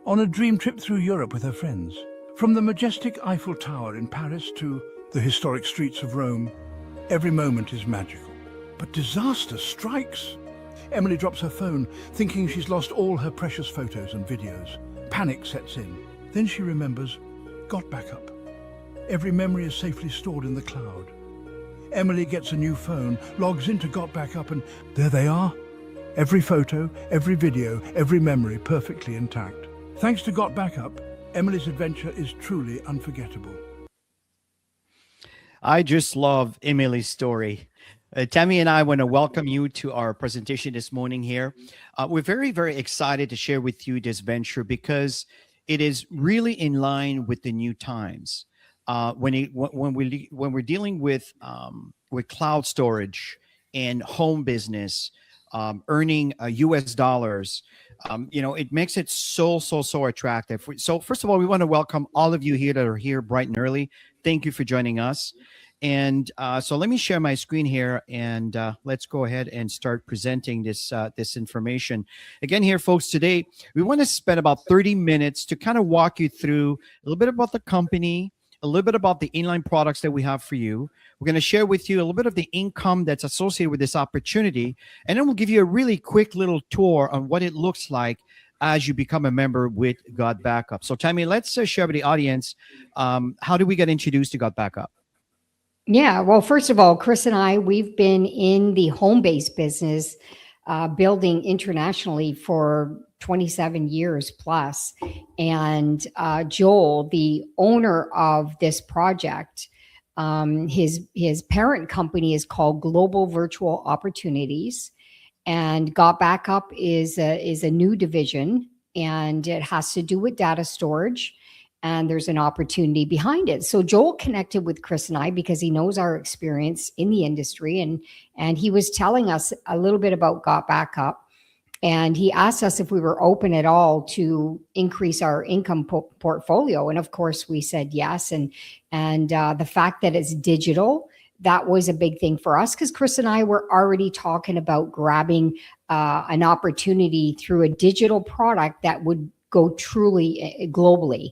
on a dream trip through Europe with her friends. From the majestic Eiffel Tower in Paris to the historic streets of Rome, every moment is magical. But disaster strikes. Emily drops her phone, thinking she's lost all her precious photos and videos. Panic sets in. Then she remembers GotBackup. Every memory is safely stored in the cloud. Emily gets a new phone, logs into GotBackup, and there they are. Every photo, every video, every memory perfectly intact. Thanks to GotBackup, Emily's adventure is truly unforgettable. I just love Emily's story. Tammy and I want to welcome you to our presentation this morning here. We're very, very excited to share with you this venture because it is really in line with the new times. When we're dealing with cloud storage and home business, earning US dollars, it makes it so attractive. So first of all, we want to welcome all of you here that are here bright and early. Thank you for joining us. And so let me share my screen here, and let's go ahead and start presenting this information. Again here, folks, today we want to spend about 30 minutes to kind of walk you through a little bit about the company, a little bit about the inline products that we have for you. We're going to share with you a little bit of the income that's associated with this opportunity, and then we'll give you a really quick little tour on what it looks like as you become a member with GotBackup. So Tammy, let's share with the audience, how do we get introduced to GotBackup? Yeah, well, first of all, Chris and I, we've been in the home-based business, building internationally for 27 years plus. And Joel, the owner of this project, his parent company is called Global Virtual Opportunities, and GotBackup is a new division, and it has to do with data storage. And there's an opportunity behind it. So Joel connected with Chris and I because he knows our experience in the industry, and he was telling us a little bit about GotBackup, and he asked us if we were open at all to increase our income portfolio. And of course we said yes. And the fact that it's digital, that was a big thing for us because Chris and I were already talking about grabbing an opportunity through a digital product that would go truly globally.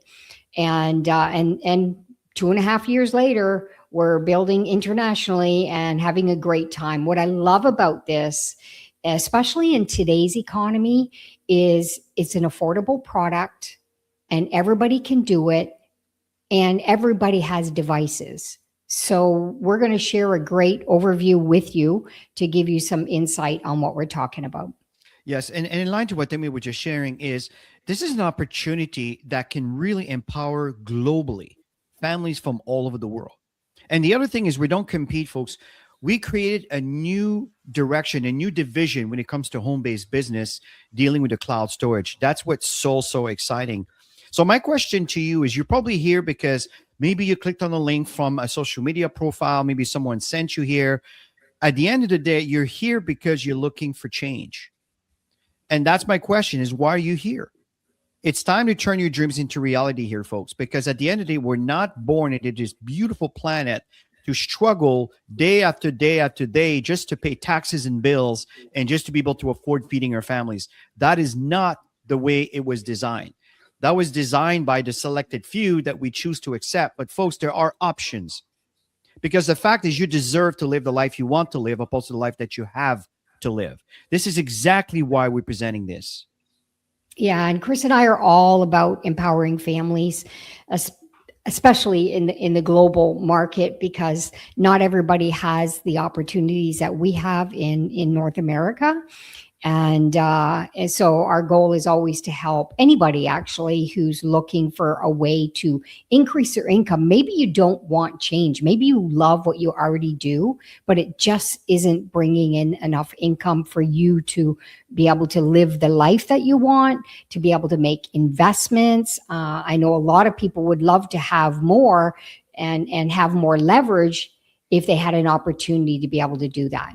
And 2.5 years later, we're building internationally and having a great time. What I love about this, especially in today's economy, is it's an affordable product and everybody can do it and everybody has devices. So we're going to share a great overview with you to give you some insight on what we're talking about. Yes, and in line to what Tammy was just sharing is, this is an opportunity that can really empower globally families from all over the world. And the other thing is we don't compete, folks. We created a new direction, a new division when it comes to home-based business dealing with the cloud storage. That's what's so exciting. So my question to you is, you're probably here because maybe you clicked on a link from a social media profile. Maybe someone sent you here. At the end of the day, you're here because you're looking for change. And that's my question is, why are you here? It's time to turn your dreams into reality here, folks, because at the end of the day, we're not born into this beautiful planet to struggle day after day after day just to pay taxes and bills and just to be able to afford feeding our families. That is not the way it was designed. That was designed by the selected few that we choose to accept. But folks, there are options, because the fact is you deserve to live the life you want to live opposed to the life that you have to live. This is exactly why we're presenting this. Yeah, and Chris and I are all about empowering families, especially in the global market, because not everybody has the opportunities that we have in North America. And so our goal is always to help anybody actually who's looking for a way to increase their income. Maybe you don't want change. Maybe you love what you already do, but it just isn't bringing in enough income for you to be able to live the life that you want, to be able to make investments. I know a lot of people would love to have more and have more leverage if they had an opportunity to be able to do that.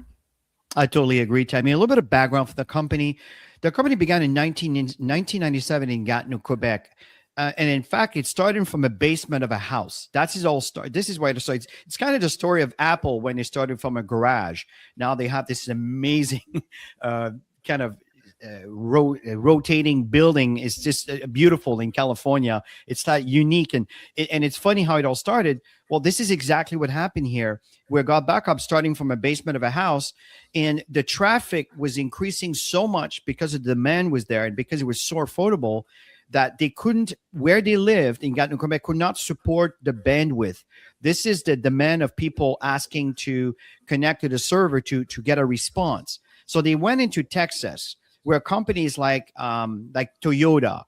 I totally agree, Tammy. A little bit of background for the company. The company began in 1997 in Gatineau, Quebec. And in fact, it started from a basement of a house. That's all started. This is why it started. It's kind of the story of Apple when they started from a garage. Now they have this amazing kind of rotating building is just beautiful in California. It's that unique, and it's funny how it all started. Well, this is exactly what happened here, where GotBackup starting from a basement of a house, and the traffic was increasing so much because the demand was there and because it was so affordable that they couldn't, where they lived in Gatineau, Quebec, could not support the bandwidth. This is the demand of people asking to connect to the server to get a response. So they went into Texas, where companies like Toyota,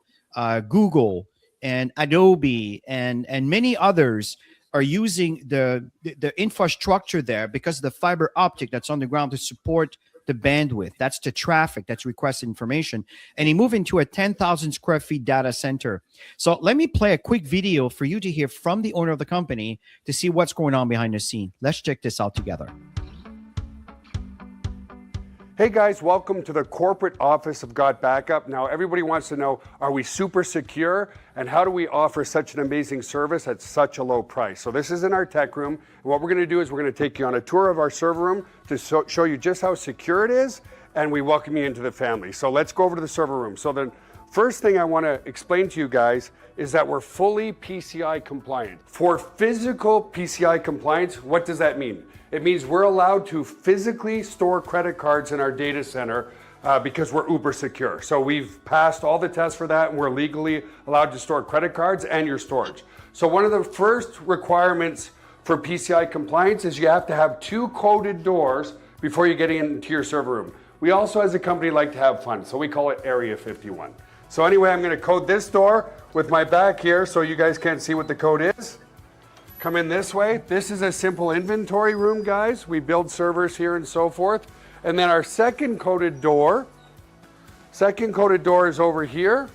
Google, and Adobe, and many others are using the infrastructure there because of the fiber optic that's on the ground to support the bandwidth. That's the traffic that's requested information. And he moved into a 10,000 square feet data center. So let me play a quick video for you to hear from the owner of the company to see what's going on behind the scene. Let's check this out together. Hey guys, welcome to the corporate office of GotBackup. Now everybody wants to know, are we super secure? And how do we offer such an amazing service at such a low price? So this is in our tech room. And what we're gonna do is we're gonna take you on a tour of our server room to show you just how secure it is, and we welcome you into the family. So let's go over to the server room. So the first thing I wanna explain to you guys is that we're fully PCI compliant. For physical PCI compliance, what does that mean? It means we're allowed to physically store credit cards in our data center because we're uber secure. So we've passed all the tests for that, and we're legally allowed to store credit cards and your storage. So one of the first requirements for PCI compliance is you have to have 2 coded doors before you get into your server room. We also, as a company, like to have fun, so we call it Area 51. So anyway, I'm gonna code this door with my back here so you guys can't see what the code is. Come in this way. This is a simple inventory room, guys. We build servers here and so forth. And then our second coded door is over here,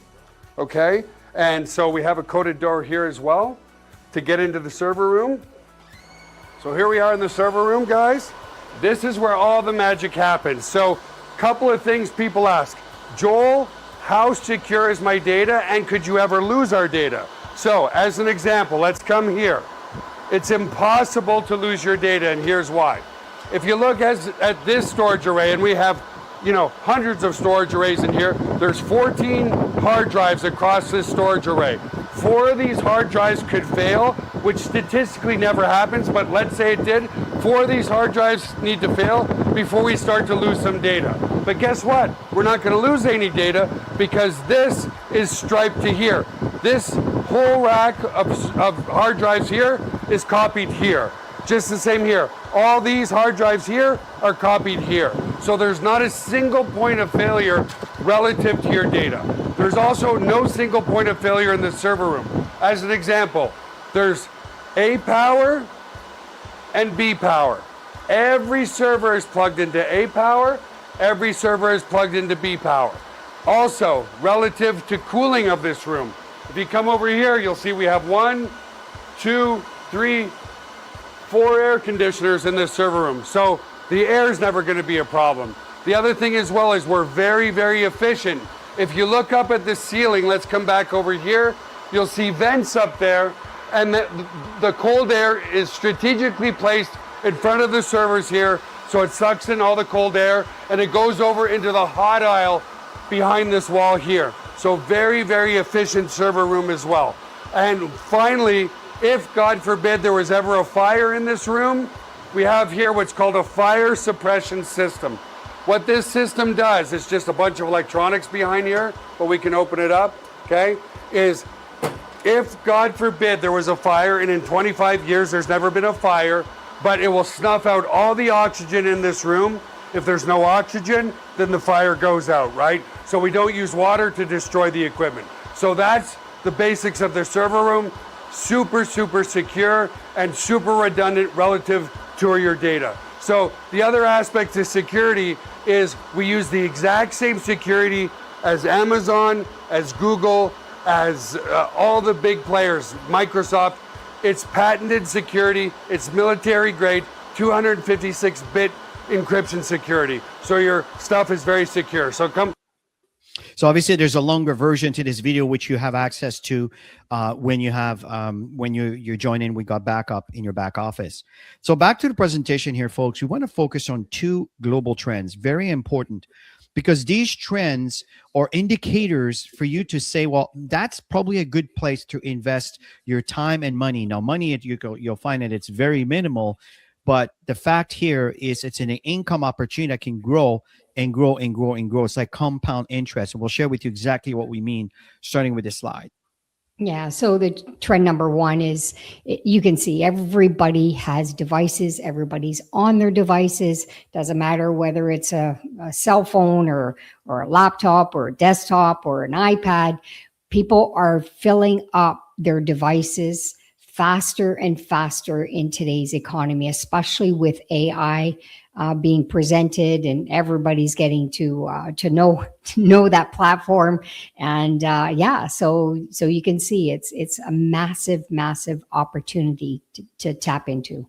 okay? And so we have a coded door here as well to get into the server room. So here we are in the server room, guys. This is where all the magic happens. So a couple of things people ask. Joel, how secure is my data, and could you ever lose our data? So as an example, let's come here. It's impossible to lose your data, and here's why. If you look at this storage array, and we have, hundreds of storage arrays in here, there's 14 hard drives across this storage array. 4 of these hard drives could fail, which statistically never happens, but let's say it did. 4 of these hard drives need to fail before we start to lose some data. But guess what? We're not going to lose any data because this is striped to here. This whole rack of hard drives here is copied here. Just the same here. All these hard drives here are copied here. So there's not a single point of failure relative to your data. There's also no single point of failure in the server room. As an example, there's A power and B power. Every server is plugged into A power. Every server is plugged into B power. Also, relative to cooling of this room, if you come over here, you'll see we have 1, 2, 3, 4 air conditioners in this server room. So the air is never going to be a problem. The other thing as well is we're very, very efficient. If you look up at the ceiling, let's come back over here, you'll see vents up there, and the cold air is strategically placed in front of the servers here, so it sucks in all the cold air, and it goes over into the hot aisle behind this wall here. So very, very efficient server room as well. And finally, if God forbid there was ever a fire in this room, we have here what's called a fire suppression system. What this system does, it's just a bunch of electronics behind here, but we can open it up, okay, is if God forbid there was a fire, and in 25 years there's never been a fire, but it will snuff out all the oxygen in this room. If there's no oxygen, then the fire goes out, right? So we don't use water to destroy the equipment. So that's the basics of the server room. Super, super secure and super redundant relative to your data. So the other aspect to security is we use the exact same security as Amazon, as Google, as all the big players, Microsoft. It's patented security, it's military grade, 256-bit encryption security. So your stuff is very secure. So So obviously there's a longer version to this video, which you have access to when you join in with GotBackup in your back office. So back to the presentation here, folks, we want to focus on 2 global trends, very important. because these trends are indicators for you to say, well, that's probably a good place to invest your time and money. Now, money, you'll find that it's very minimal, but the fact here is it's an income opportunity that can grow and grow and grow and grow. It's like compound interest. And we'll share with you exactly what we mean, starting with this slide. Yeah. So the trend number one is you can see everybody has devices. Everybody's on their devices. Doesn't matter whether it's a cell phone or a laptop or a desktop or an iPad. People are filling up their devices faster and faster in today's economy, especially with AI being presented, and everybody's getting to know that platform. And so you can see it's a massive opportunity to tap into.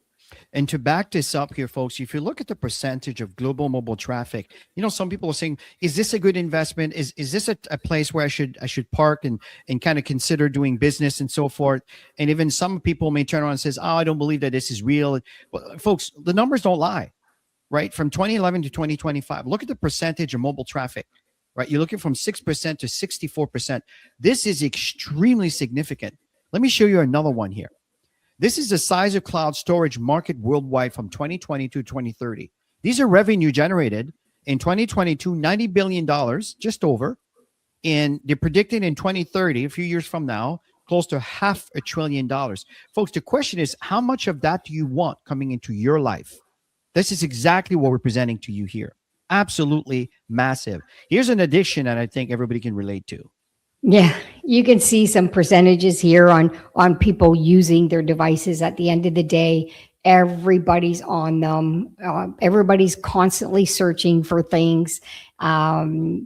And to back this up here, folks, if you look at the percentage of global mobile traffic, some people are saying, is this a good investment? Is this a place where I should park and kind of consider doing business and so forth? And even some people may turn around and says, oh, I don't believe that this is real. Well, folks, the numbers don't lie, right? From 2011 to 2025, look at the percentage of mobile traffic, right? You're looking from 6% to 64%. This is extremely significant. Let me show you another one here. This is the size of cloud storage market worldwide from 2020 to 2030. These are revenue generated in 2022, $90 billion, just over. And they're predicting in 2030, a few years from now, close to $500 billion. Folks, the question is, how much of that do you want coming into your life? This is exactly what we're presenting to you here. Absolutely massive. Here's an addition that I think everybody can relate to. Yeah, you can see some percentages here on people using their devices. At the end of the day, everybody's on them. Everybody's constantly searching for things. Anything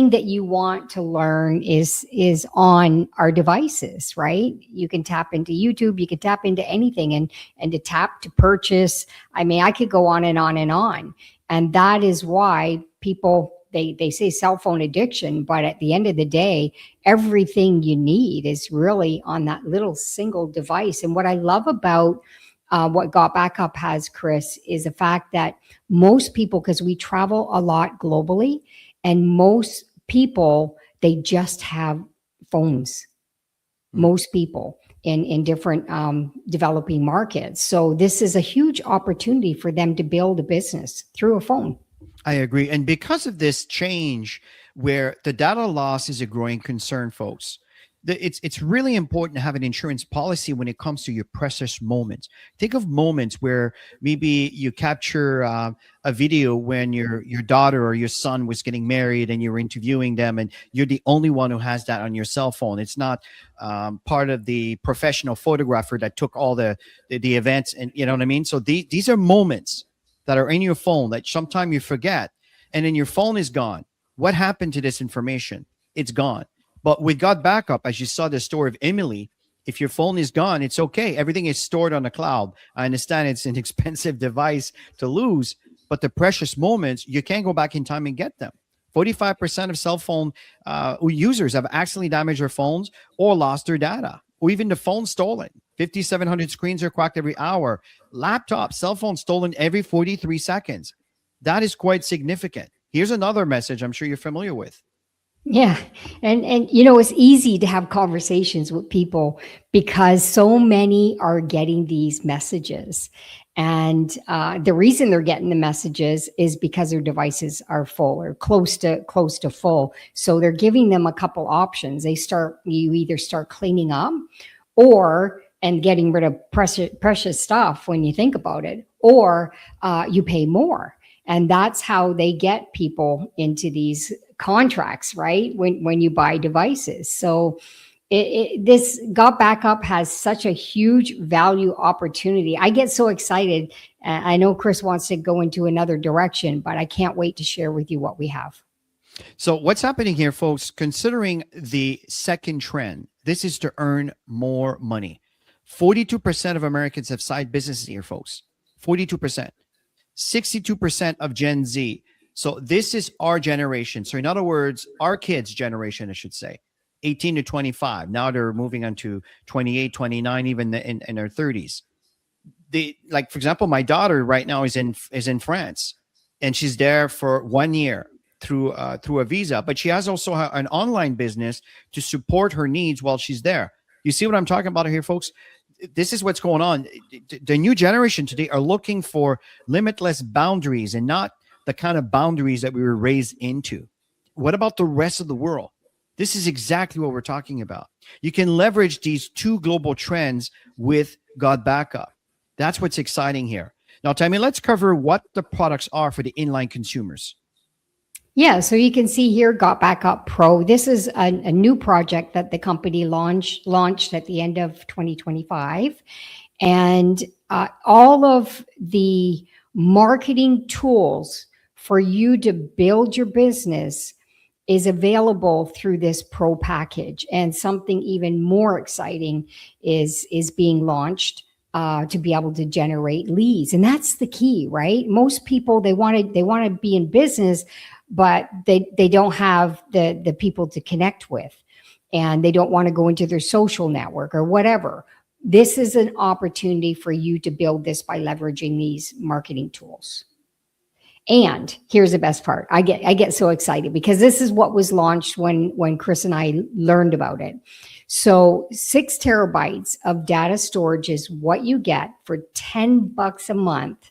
that you want to learn is on our devices, right? You can tap into YouTube, you can tap into anything, and to tap to purchase. I mean, I could go on and on and on. And that is why people, they say cell phone addiction, but at the end of the day, everything you need is really on that little single device. And what I love about what GotBackup has, Chris, is the fact that most people, because we travel a lot globally, and most people, they just have phones. Most people in different developing markets. So this is a huge opportunity for them to build a business through a phone. I agree. And because of this change where the data loss is a growing concern, folks, it's really important to have an insurance policy when it comes to your precious moments. Think of moments where maybe you capture a video when your daughter or your son was getting married and you were interviewing them, and you're the only one who has that on your cell phone. It's not part of the professional photographer that took all the events, and you know what I mean? So these are moments that are in your phone that sometime you forget, and then your phone is gone. What happened to this information? It's gone. But with GotBackup, as you saw the story of Emily, if your phone is gone, it's okay. Everything is stored on the cloud. I understand it's an expensive device to lose, but the precious moments, you can't go back in time and get them. 45% of cell phone users have accidentally damaged their phones or lost their data, or even the phone stolen. 5,700 screens are cracked every hour. Laptop, cell phone stolen every 43 seconds. That is quite significant. Here's another message I'm sure you're familiar with. Yeah. And it's easy to have conversations with people because so many are getting these messages. And the reason they're getting the messages is because their devices are full or close to full. So they're giving them a couple options. You either start cleaning up and getting rid of precious stuff when you think about it, or you pay more. And that's how they get people into these contracts, right? When you buy devices. So this GotBackup has such a huge value opportunity. I get so excited. I know Chris wants to go into another direction, but I can't wait to share with you what we have. So what's happening here, folks, considering the second trend, this is to earn more money. 42% of Americans have side businesses here, folks. 42%. 62% of Gen Z. So this is our generation. So in other words, our kids' generation, I should say, 18 to 25. Now they're moving on to 28, 29, even in their 30s. For example, my daughter right now is in France. and she's there for 1 year through a visa. But she has also an online business to support her needs while she's there. You see what I'm talking about here, folks? This is what's going on. The new generation today are looking for limitless boundaries and not the kind of boundaries that we were raised into. What about the rest of the world? This is exactly what we're talking about. You can leverage these two global trends with GotBackup. That's what's exciting here. Now, Tammy, let's cover what the products are for the inline consumers. Yeah, so you can see here, GotBackup Pro. This is a new project that the company launched at the end of 2025. And all of the marketing tools for you to build your business is available through this Pro package. And something even more exciting is being launched to be able to generate leads. And that's the key, right? Most people, they want to be in business, but they don't have the people to connect with, and they don't want to go into their social network or whatever. This is an opportunity for you to build this by leveraging these marketing tools. And here's the best part. I get so excited because this is what was launched when Chris and I learned about it. So 6 terabytes of data storage is what you get for $10 a month.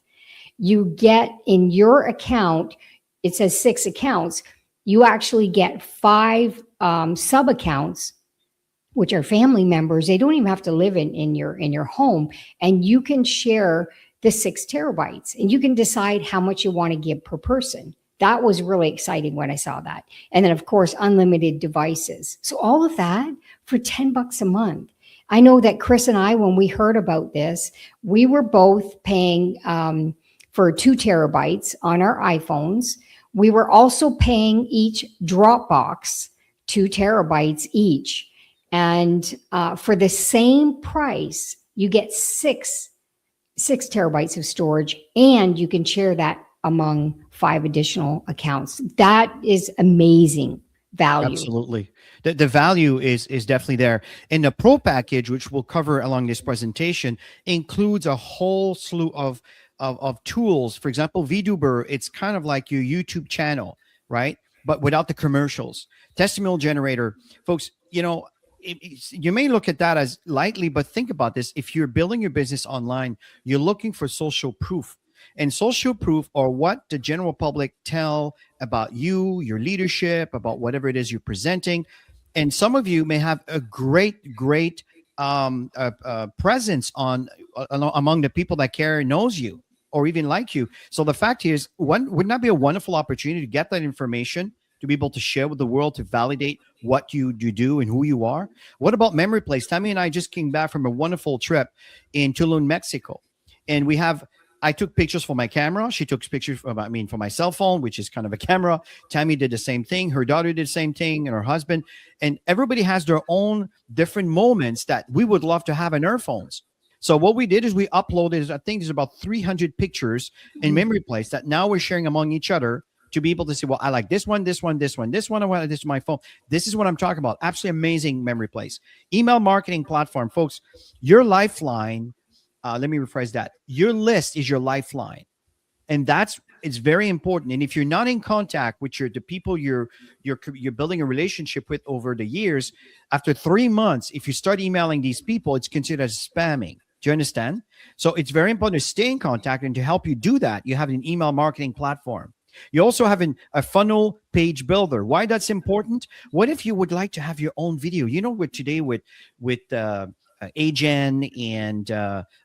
You get in your account, it says 6 accounts. You actually get 5 sub accounts, which are family members. They don't even have to live in your home, and you can share the 6 terabytes, and you can decide how much you want to give per person. That was really exciting when I saw that. And then, of course, unlimited devices. So all of that for $10 a month. I know that Chris and I, when we heard about this, we were both paying for 2 terabytes on our iPhones. We were also paying each Dropbox 2 terabytes each. And for the same price, you get 6 terabytes of storage, and you can share that among 5 additional accounts. That is amazing value. Absolutely. The value is definitely there. And the Pro package, which we'll cover along this presentation, includes a whole slew of tools. For example, VTuber, it's kind of like your YouTube channel, right? But without the commercials. Testimonial generator. Folks, you know, you may look at that as lightly, but think about this. If you're building your business online, you're looking for social proof. And social proof are what the general public tell about you, your leadership, about whatever it is you're presenting. And some of you may have a great presence among the people that care and knows you or even like you. So the fact is, wouldn't that be a wonderful opportunity to get that information, to be able to share with the world, to validate what you do and who you are? What about memory place? Tammy and I just came back from a wonderful trip in Tulum, Mexico. And I took pictures for my camera. She took pictures for my cell phone, which is kind of a camera. Tammy did the same thing. Her daughter did the same thing, and her husband. And everybody has their own different moments that we would love to have in our phones. So what we did is we uploaded, I think there's about 300 pictures in memory place that now we're sharing among each other to be able to say, well, I like this one, this one, this one, this one. I want this is my phone. This is what I'm talking about. Absolutely amazing memory place. Email marketing platform, folks. Your lifeline. Let me rephrase that. Your list is your lifeline, and it's very important. And if you're not in contact with the people you're building a relationship with over the years, after 3 months, if you start emailing these people, it's considered as spamming. Do you understand? So it's very important to stay in contact, and to help you do that, you have an email marketing platform. You also have a funnel page builder. Why that's important? What if you would like to have your own video? You know, with today with Agen and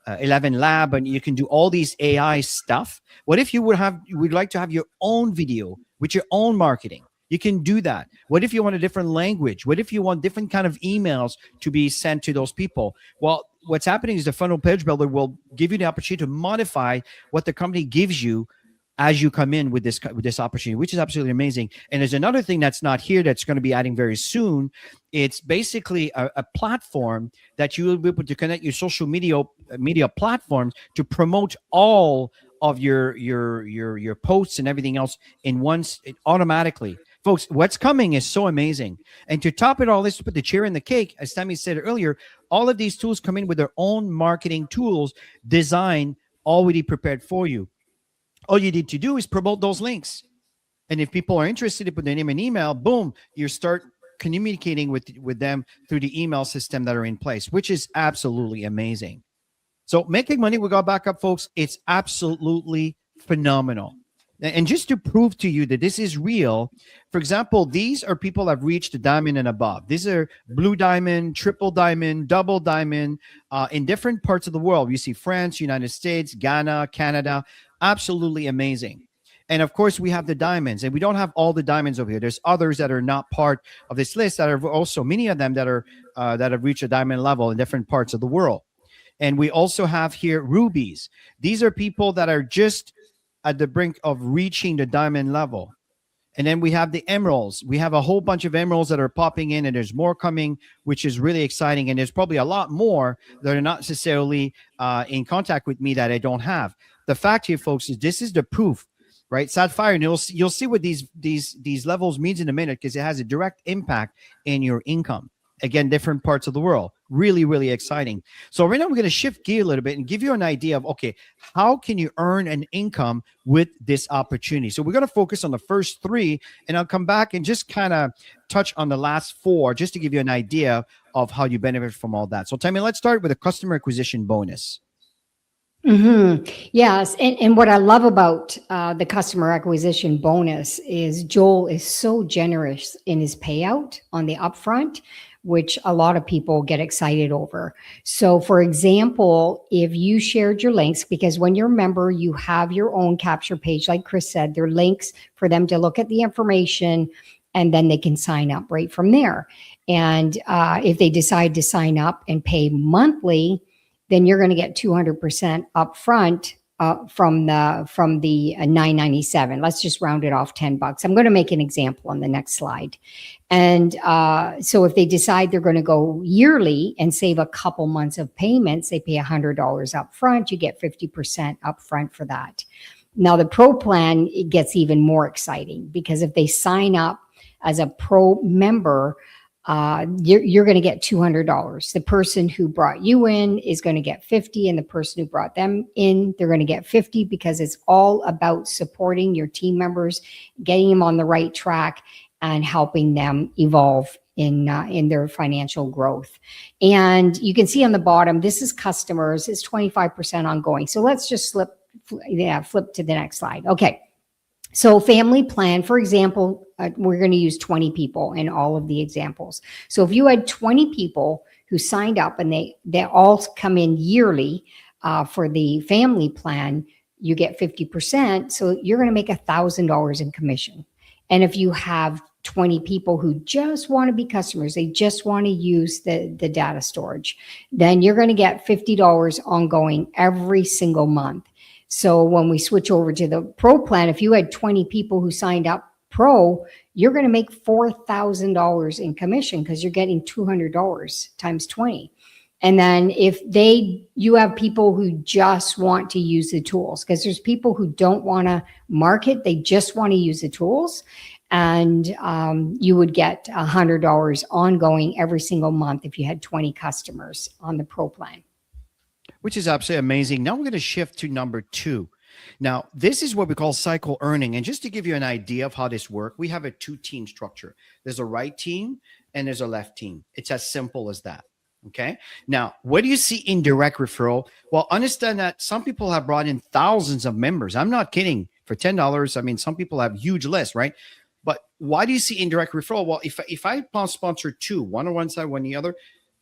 11 Lab, and you can do all these AI stuff. What if you would like to have your own video with your own marketing? You can do that. What if you want a different language? What if you want different kind of emails to be sent to those people? Well, what's happening is the funnel page builder will give you the opportunity to modify what the company gives you as you come in with this opportunity, which is absolutely amazing. And there's another thing that's not here that's going to be adding very soon. It's basically a platform that you will be able to connect your social media platforms to promote all of your posts and everything else automatically. Folks, what's coming is so amazing. And to top it all, let's put the cherry in the cake. As Tammy said earlier, all of these tools come in with their own marketing tools designed, already prepared for you. All you need to do is promote those links. And if people are interested, you put their name and email, boom, you start communicating with them through the email system that are in place, which is absolutely amazing. So making money with GotBackup, folks, it's absolutely phenomenal. And just to prove to you that this is real, for example, these are people that have reached the diamond and above. These are blue diamond, triple diamond, double diamond in different parts of the world. You see France, United States, Ghana, Canada. Absolutely amazing. And of course, we have the diamonds, and we don't have all the diamonds over here. There's others that are not part of this list that are also many of them that are that have reached a diamond level in different parts of the world. And we also have here rubies. These are people that are just at the brink of reaching the diamond level. And then we have the emeralds. We have a whole bunch of emeralds that are popping in, and there's more coming, which is really exciting. And there's probably a lot more that are not necessarily in contact with me that I don't have. The fact here, folks, is this is the proof, right? Sapphire, and you'll see what these levels means in a minute, because it has a direct impact in your income. Again, different parts of the world. Really, really exciting. So right now we're going to shift gear a little bit and give you an idea of, okay, how can you earn an income with this opportunity? So we're going to focus on the first three, and I'll come back and just kind of touch on the last four, just to give you an idea of how you benefit from all that. So Tammy, let's start with a customer acquisition bonus. Yes. And what I love about the customer acquisition bonus is Joel is so generous in his payout on the upfront, which a lot of people get excited over. So for example, if you shared your links, because when you're a member, you have your own capture page, like Chris said, there are links for them to look at the information, and then they can sign up right from there. And if they decide to sign up and pay monthly, then you're going to get 200% upfront from the $9.97. Let's just round it off $10. I'm going to make an example on the next slide. And so if they decide they're going to go yearly and save a couple months of payments, they pay $100 upfront. You get 50% upfront for that. Now the pro plan, it gets even more exciting, because if they sign up as a pro member, you're going to get $200. The person who brought you in is going to get 50, and the person who brought them in, they're going to get 50, because it's all about supporting your team members, getting them on the right track, and helping them evolve in their financial growth. And you can see on the bottom, this is customers, it's 25% ongoing. So let's just flip to the next slide. Okay. So family plan, for example, we're going to use 20 people in all of the examples. So if you had 20 people who signed up and they all come in yearly for the family plan, you get 50%. So you're going to make $1,000 in commission. And if you have 20 people who just want to be customers, they just want to use the data storage, then you're going to get $50 ongoing every single month. So when we switch over to the pro plan, if you had 20 people who signed up pro, you're going to make $4,000 in commission, because you're getting $200 times 20. And then if you have people who just want to use the tools, because there's people who don't want to market, they just want to use the tools. And you would get $100 ongoing every single month if you had 20 customers on the pro plan. Which is absolutely amazing. Now we're going to shift to number 2. Now, this is what we call cycle earning. And just to give you an idea of how this works, we have a 2-team structure. There's a right team and there's a left team. It's as simple as that. Okay. Now, what do you see in direct referral? Well, understand that some people have brought in thousands of members. I'm not kidding. For $10, I mean, some people have huge lists, right? But why do you see indirect referral? Well, if I sponsor 2, one on one side, one on the other,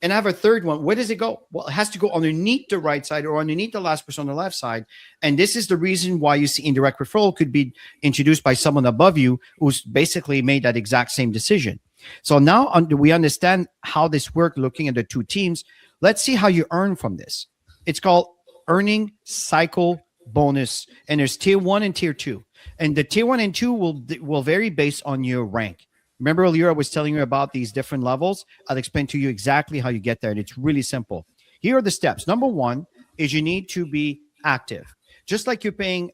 and I have a third one, where does it go? Well, it has to go underneath the right side or underneath the last person on the left side. And this is the reason why you see indirect referral could be introduced by someone above you who's basically made that exact same decision. So now we understand how this works looking at the 2 teams. Let's see how you earn from this. It's called earning cycle bonus. And there's tier 1 and tier 2. And the tier 1 and 2 will vary based on your rank. Remember earlier I was telling you about these different levels? I'll explain to you exactly how you get there. And it's really simple. Here are the steps. Number 1 is you need to be active. Just like you're paying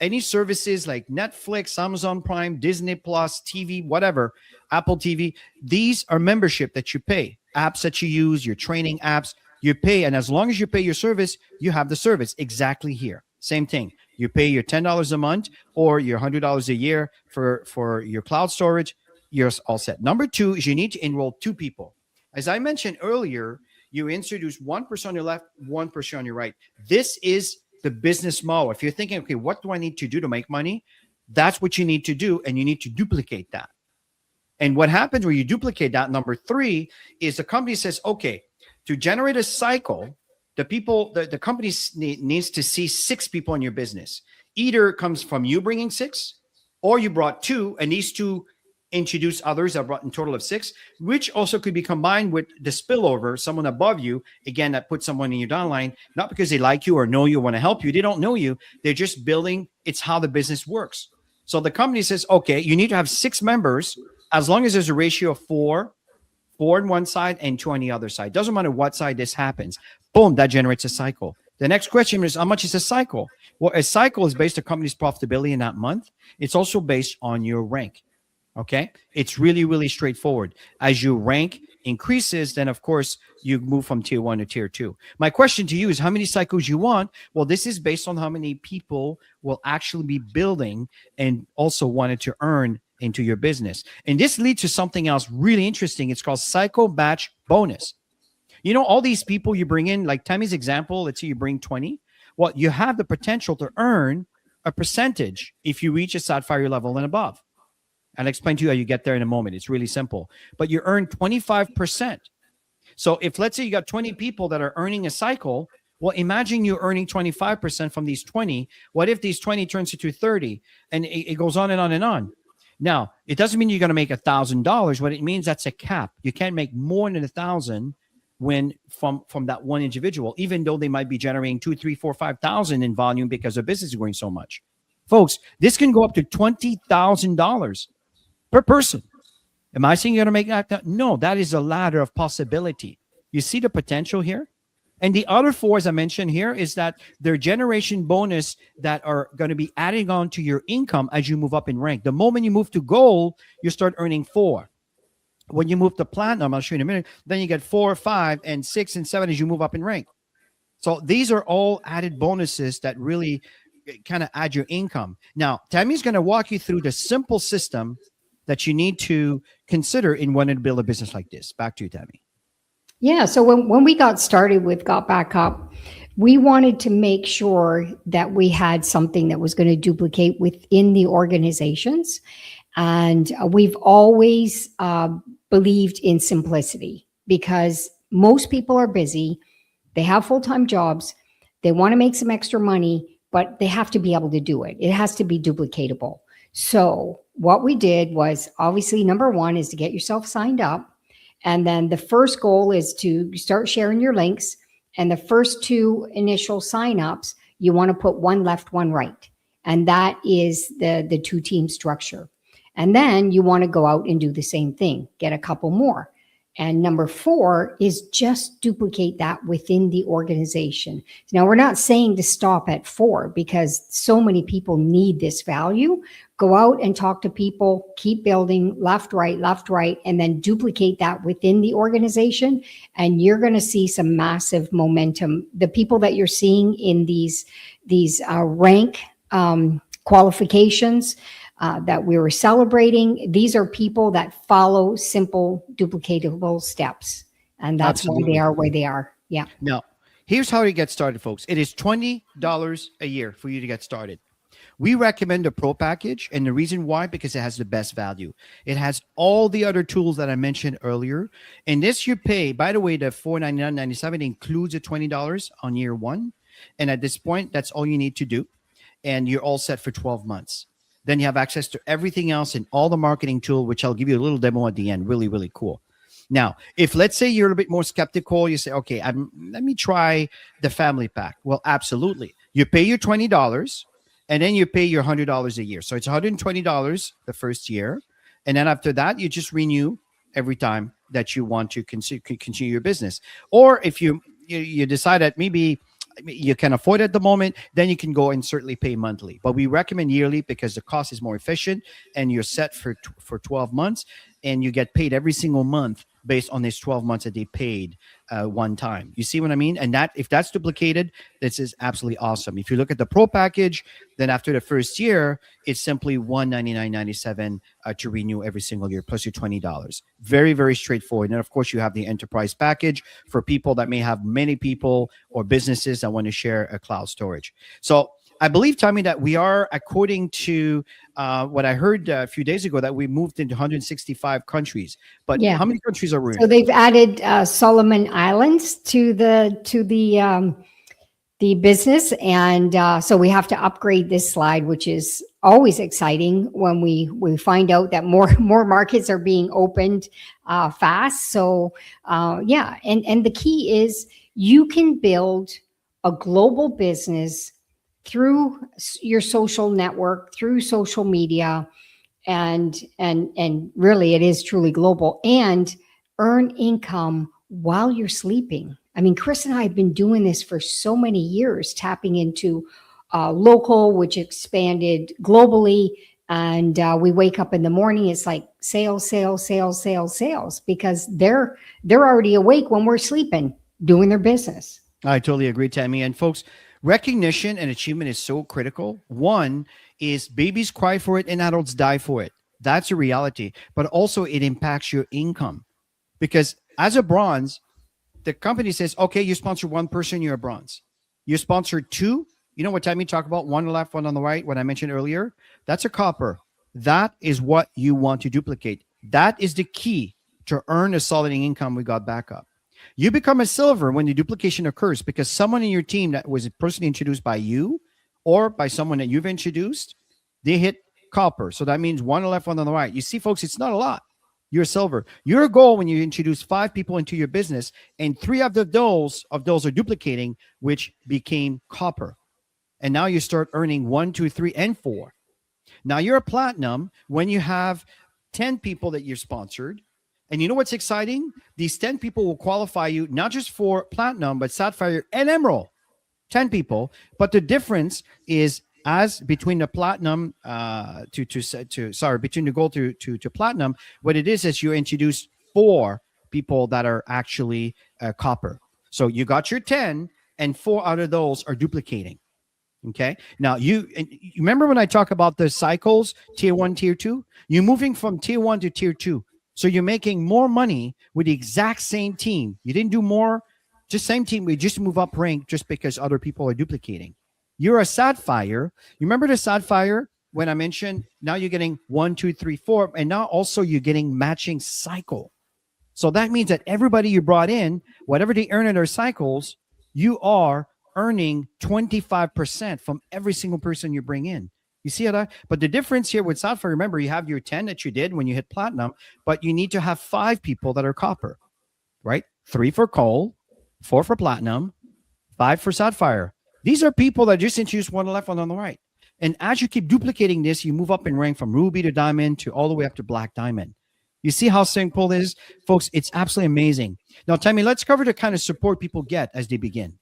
any services like Netflix, Amazon Prime, Disney Plus, TV, whatever, Apple TV. These are membership that you pay. Apps that you use, your training apps, you pay. And as long as you pay your service, you have the service exactly here. Same thing. You pay your $10 a month or your $100 a year for your cloud storage. You're all set. Number 2 is you need to enroll 2 people. As I mentioned earlier, you introduce one person on your left, one person on your right. This is the business model. If you're thinking, okay, what do I need to do to make money? That's what you need to do, and you need to duplicate that. And what happens when you duplicate that, number 3, is the company says, okay, to generate a cycle, the company needs to see 6 people in your business. Either it comes from you bringing 6, or you brought 2, and these 2 introduce others that brought in total of 6, which also could be combined with the spillover, someone above you, again, that puts someone in your downline, not because they like you or know you, want to help you. They don't know you. They're just building. It's how the business works. So the company says, okay, you need to have 6 members as long as there's a ratio of 4 on one side and 2 on the other side. Doesn't matter what side this happens. Boom, that generates a cycle. The next question is, how much is a cycle? Well, a cycle is based on the company's profitability in that month. It's also based on your rank. Okay. It's really, really straightforward. As your rank increases, then of course you move from tier 1 to tier 2. My question to you is how many cycles you want? Well, this is based on how many people will actually be building and also wanted to earn into your business. And this leads to something else really interesting. It's called cycle batch bonus. You know, all these people you bring in, like Tammy's example, let's say you bring 20. Well, you have the potential to earn a percentage if you reach a Sapphire level and above. I'll explain to you how you get there in a moment. It's really simple. But you earn 25%. So if, let's say, you got 20 people that are earning a cycle, well, imagine you're earning 25% from these 20. What if these 20 turns into 30? And it goes on and on and on. Now, it doesn't mean you're going to make $1,000. What it means, that's a cap. You can't make more than 1,000 when from that one individual, even though they might be generating 2, 3, 4, 5,000 in volume because their business is growing so much. Folks, this can go up to $20,000 per person. Am I saying you're going to make that? No, that is a ladder of possibility. You see the potential here? And the other 4, as I mentioned here, is that their generation bonus that are going to be adding on to your income as you move up in rank. The moment you move to gold, you start earning 4. When you move to platinum, I'll show you in a minute, then you get 4, 5, and 6, and 7 as you move up in rank. So these are all added bonuses that really kind of add your income. Now, Tammy's going to walk you through the simple system that you need to consider in wanting to build a business like this. Back to you, Tammy. Yeah. So when we got started with GotBackup, we wanted to make sure that we had something that was going to duplicate within the organizations. And we've always believed in simplicity because most people are busy. They have full-time jobs. They want to make some extra money, but they have to be able to do it. It has to be duplicatable. So what we did was, obviously, number 1 is to get yourself signed up. And then the first goal is to start sharing your links. And the first 2 initial signups, you want to put 1 left, 1 right. And that is the 2-team structure. And then you want to go out and do the same thing, get a couple more. And number 4 is just duplicate that within the organization. Now, we're not saying to stop at 4 because so many people need this value. Go out and talk to people, keep building left, right, and then duplicate that within the organization. And you're going to see some massive momentum. The people that you're seeing in these rank qualifications, that we were celebrating. These are people that follow simple, duplicatable steps. And that's why they are where they are. Yeah. Now, here's how to get started, folks. It is $20 a year for you to get started. We recommend the Pro package. And the reason why, because it has the best value. It has all the other tools that I mentioned earlier. And this you pay, by the way, the $499.97 includes the $20 on year 1. And at this point, that's all you need to do. And you're all set for 12 months. Then you have access to everything else and all the marketing tool, which I'll give you a little demo at the end. Really, really cool. Now, if let's say you're a bit more skeptical, you say, okay, let me try the family pack. Well, absolutely. You pay your $20 and then you pay your $100 a year. So it's $120 the first year. And then after that, you just renew every time that you want to continue your business. Or if you decide that maybe you can afford it at the moment, then you can go and certainly pay monthly. But we recommend yearly because the cost is more efficient and you're set for 12 months and you get paid every single month based on this 12 months that they paid one time. You see what I mean? And that if that's duplicated, this is absolutely awesome. If you look at the pro package, then after the first year, it's simply $199.97 to renew every single year, plus your $20. Very, very straightforward. And of course, you have the enterprise package for people that may have many people or businesses that want to share a cloud storage. So I believe, Tommy, that we are, according to what I heard a few days ago, that we moved into 165 countries. But Yeah. how many countries are we in? So they've added Solomon Islands to the business, and so we have to upgrade this slide, which is always exciting when we find out that more markets are being opened fast. So yeah, and the key is you can build a global business through your social network, through social media, and really it is truly global, and earn income while you're sleeping. I mean, Chris and I have been doing this for so many years, tapping into local, which expanded globally. And we wake up in the morning, it's like sales, sales, sales, sales, sales, because they're already awake when we're sleeping, doing their business. I totally agree, Tammy. And folks, recognition and achievement is so critical. One is babies cry for it and adults die for it. That's a reality. But also it impacts your income, because as a bronze, the company says, okay, you sponsor one person, you're a bronze. You sponsor two. You know what time you talk about? One on the left, one on the right, what I mentioned earlier? That's a copper. That is what you want to duplicate. That is the key to earn a solid income with GotBackup. You become a silver when the duplication occurs because someone in your team that was personally introduced by you or by someone that you've introduced, they hit copper. So that means one on the left, one on the right. You see, folks, it's not a lot. You're a silver. Your goal when you introduce 5 people into your business and 3 of those are duplicating, which became copper. And now you start earning 1, 2, 3, and 4. Now you're a platinum when you have 10 people that you're sponsored. And you know what's exciting? These 10 people will qualify you not just for platinum, but sapphire and emerald. 10 people. But the difference is as between the platinum between the gold to platinum, what it is you introduce 4 people that are actually copper. So you got your 10 and 4 out of those are duplicating. Okay. Now you remember when I talk about the cycles, tier 1, tier 2, you're moving from tier 1 to tier 2. So you're making more money with the exact same team. You didn't do more, just same team. We just move up rank just because other people are duplicating. You're a sapphire. You remember the sapphire when I mentioned now you're getting 1, 2, 3, 4, and now also you're getting matching cycle. So that means that everybody you brought in, whatever they earn in their cycles, you are earning 25% from every single person you bring in. You see that? But the difference here with sapphire, remember, you have your 10 that you did when you hit platinum, but you need to have 5 people that are copper, right? 3 for gold, 4 for platinum, 5 for sapphire. These are people that just introduced one on the left, one on the right. And as you keep duplicating this, you move up in rank from ruby to diamond to all the way up to black diamond. You see how simple it is? Folks, it's absolutely amazing. Now, Tammy, let's cover the kind of support people get as they begin.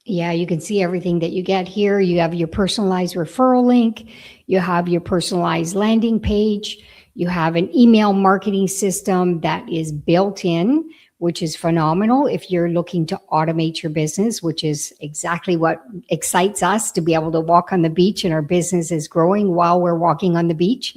Yeah, you can see everything that you get here. You have your personalized referral link. You have your personalized landing page. You have an email marketing system that is built in, which is phenomenal if you're looking to automate your business, which is exactly what excites us, to be able to walk on the beach and our business is growing while we're walking on the beach.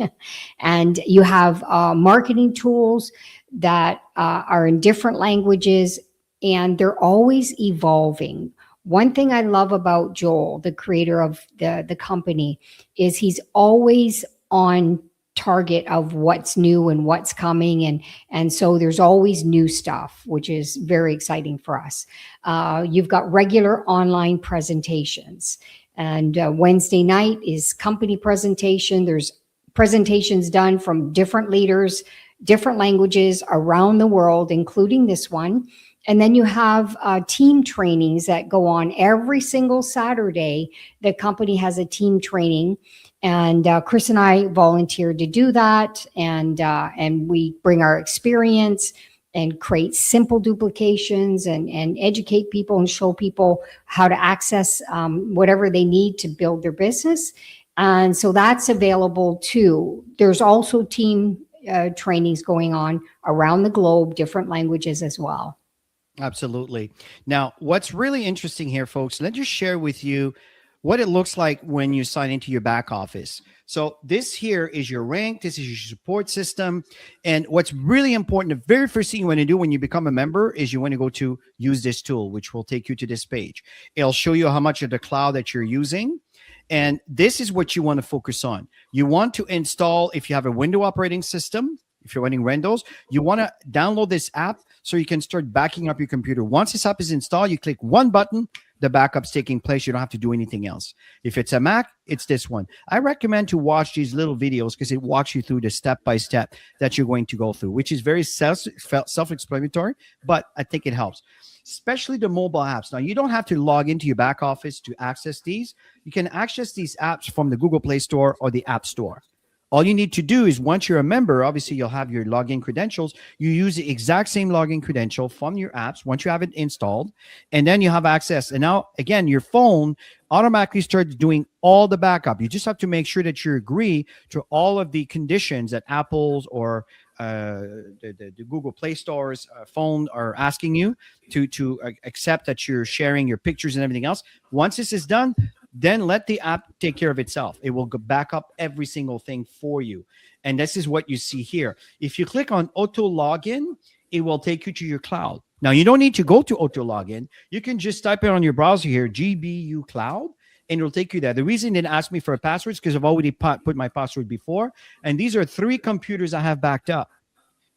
And you have marketing tools that are in different languages, and they're always evolving. One thing I love about Joel, the creator of the company, is he's always on target of what's new and what's coming. And so there's always new stuff, which is very exciting for us. You've got regular online presentations. And Wednesday night is company presentation. There's presentations done from different leaders, different languages around the world, including this one. And then you have team trainings that go on every single Saturday. The company has a team training, and Chris and I volunteered to do that. And we bring our experience and create simple duplications and educate people and show people how to access whatever they need to build their business. And so that's available too. There's also team trainings going on around the globe, different languages as well. Absolutely. Now, what's really interesting here, folks, let's just share with you what it looks like when you sign into your back office. So this here is your rank. This is your support system. And what's really important, the very first thing you want to do when you become a member is you want to go to use this tool, which will take you to this page. It'll show you how much of the cloud that you're using. And this is what you want to focus on. You want to install, if you have a Windows operating system, if you're running Windows, you want to download this app so you can start backing up your computer. Once this app is installed, you click one button, the backup's taking place. You don't have to do anything else. If it's a Mac, it's this one. I recommend to watch these little videos because it walks you through the step-by-step that you're going to go through, which is very self-explanatory, but I think it helps, especially the mobile apps. Now, you don't have to log into your back office to access these. You can access these apps from the Google Play Store or the App Store. All you need to do is once you're a member, obviously you'll have your login credentials. You use the exact same login credential from your apps once you have it installed, and then you have access. And now, again, your phone automatically starts doing all the backup. You just have to make sure that you agree to all of the conditions that Apple's or the Google Play Store's phone are asking you to accept that you're sharing your pictures and everything else. Once this is done, then let the app take care of itself. It will go back up every single thing for you. And this is what you see here. If you click on auto login, it will take you to your cloud. Now, you don't need to go to auto login. You can just type it on your browser here, GBU cloud, and it'll take you there. The reason it didn't ask me for a password is because I've already put my password before. And these are 3 computers I have backed up.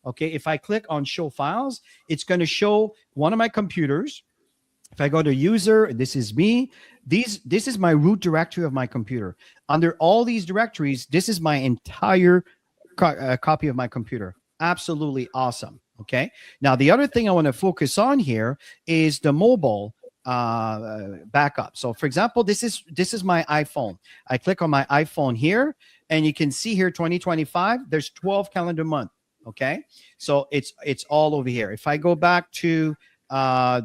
Okay, if I click on show files, it's going to show one of my computers. If I go to user, this is me. This is my root directory of my computer. Under all these directories, this is my entire copy of my computer. Absolutely awesome. Okay. Now, the other thing I want to focus on here is the mobile backup. So, for example, this is my iPhone. I click on my iPhone here, and you can see here 2025. There's 12 calendar month. Okay. So it's all over here. If I go back to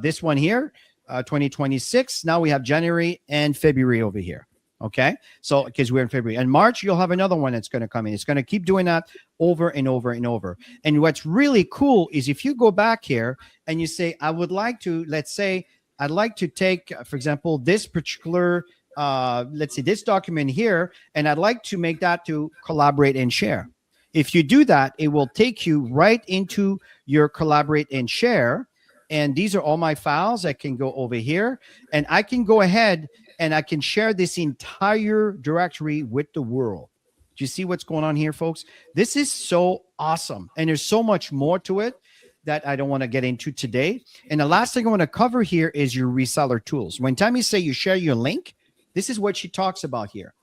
this one here, 2026. Now we have January and February over here. Okay. So because we're in February and March, you'll have another one that's going to come in. It's going to keep doing that over and over and over. And what's really cool is if you go back here and you say, I would like to, let's say, I'd like to take, for example, this particular, let's say this document here, and I'd like to make that to collaborate and share. If you do that, it will take you right into your collaborate and share. And these are all my files. I can go over here and I can go ahead and I can share this entire directory with the world. Do you see what's going on here, folks? This is so awesome. And there's so much more to it that I don't want to get into today. And the last thing I want to cover here is your reseller tools. When Tammy say you share your link, this is what she talks about here.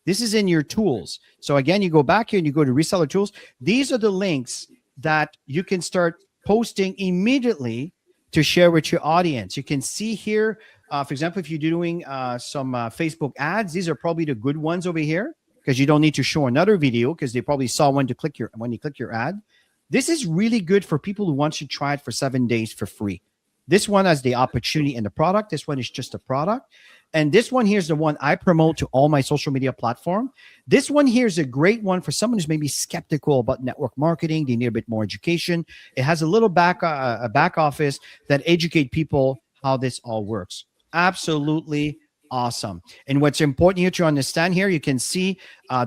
This is in your tools. So again, you go back here and you go to reseller tools. These are the links that you can start posting immediately to share with your audience. You can see here, for example, if you're doing some Facebook ads, these are probably the good ones over here because you don't need to show another video because they probably saw when you click your ad. This is really good for people who want to try it for 7 days for free. This one has the opportunity in the product. This one is just a product. And this one here is the one I promote to all my social media platform. This one here is a great one for someone who's maybe skeptical about network marketing. They need a bit more education. It has a little back office that educate people how this all works. Absolutely awesome. And what's important here to understand here, you can see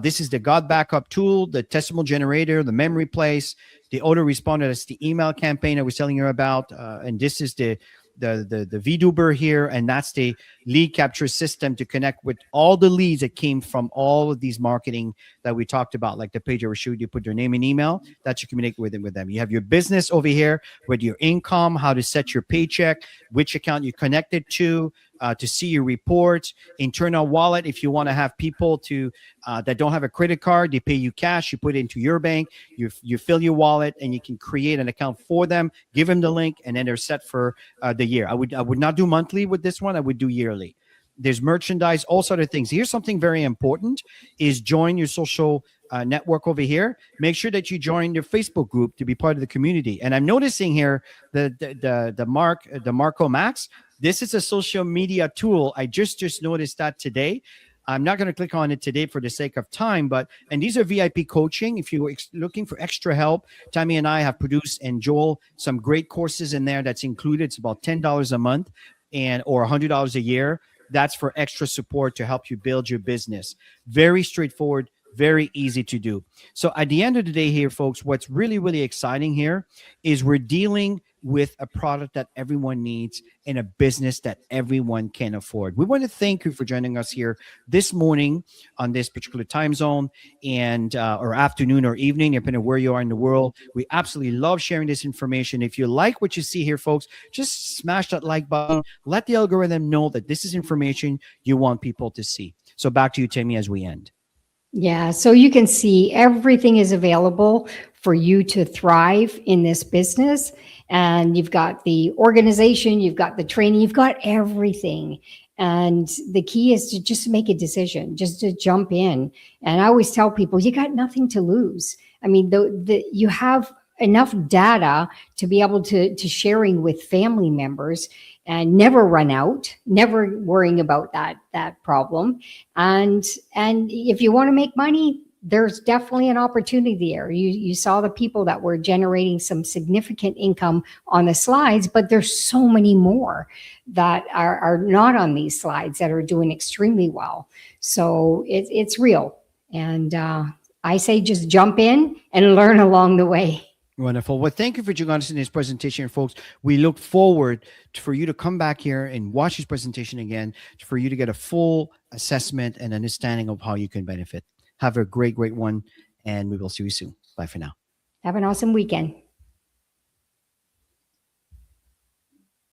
this is the GotBackup tool, the testimonial generator, the memory place, the autoresponder. That's the email campaign I was telling you about. And this is the VDuber here, and that's the lead capture system to connect with all the leads that came from all of these marketing that we talked about, like the page I showed you, put their name and email that you communicate with them. You have your business over here with your income, how to set your paycheck, which account you connected to see your reports, internal wallet. If you want to have people to that don't have a credit card, they pay you cash, you put it into your bank, you fill your wallet, and you can create an account for them, give them the link, and then they're set for the year. I would not do monthly with this one. I would do yearly. There's merchandise, all sort of things. Here's something very important is join your social network over here. Make sure that you join your Facebook group to be part of the community. And I'm noticing here the Marco Max. This is a social media tool. I just noticed that today. I'm not going to click on it today for the sake of time, and these are VIP coaching. If you're looking for extra help, Tammy and I have produced, and Joel, some great courses in there that's included. It's about $10 a month or $100 a year. That's for extra support to help you build your business. Very straightforward, very easy to do. So at the end of the day here, folks, what's really, really exciting here is we're dealing with a product that everyone needs in a business that everyone can afford. We want to thank you for joining us here this morning on this particular time zone and or afternoon or evening, depending on where you are in the world. We absolutely love sharing this information. If you like what you see here, folks, just smash that like button. Let the algorithm know that this is information you want people to see. So back to you, Tammy, as we end. Yeah, so you can see everything is available for you to thrive in this business. And you've got the organization, you've got the training, you've got everything. And the key is to just make a decision, just to jump in. And I always tell people, you got nothing to lose. I mean, you have enough data to be able to sharing with family members and never run out, never worrying about that problem. And if you want to make money, there's definitely an opportunity there. You saw the people that were generating some significant income on the slides, but there's so many more that are not on these slides that are doing extremely well. So it's real. And I say just jump in and learn along the way. Wonderful. Well, thank you for joining us in this presentation, folks. We look forward for you to come back here and watch this presentation again, for you to get a full assessment and understanding of how you can benefit. Have a great one, and we will see you soon. Bye for now. Have an awesome weekend.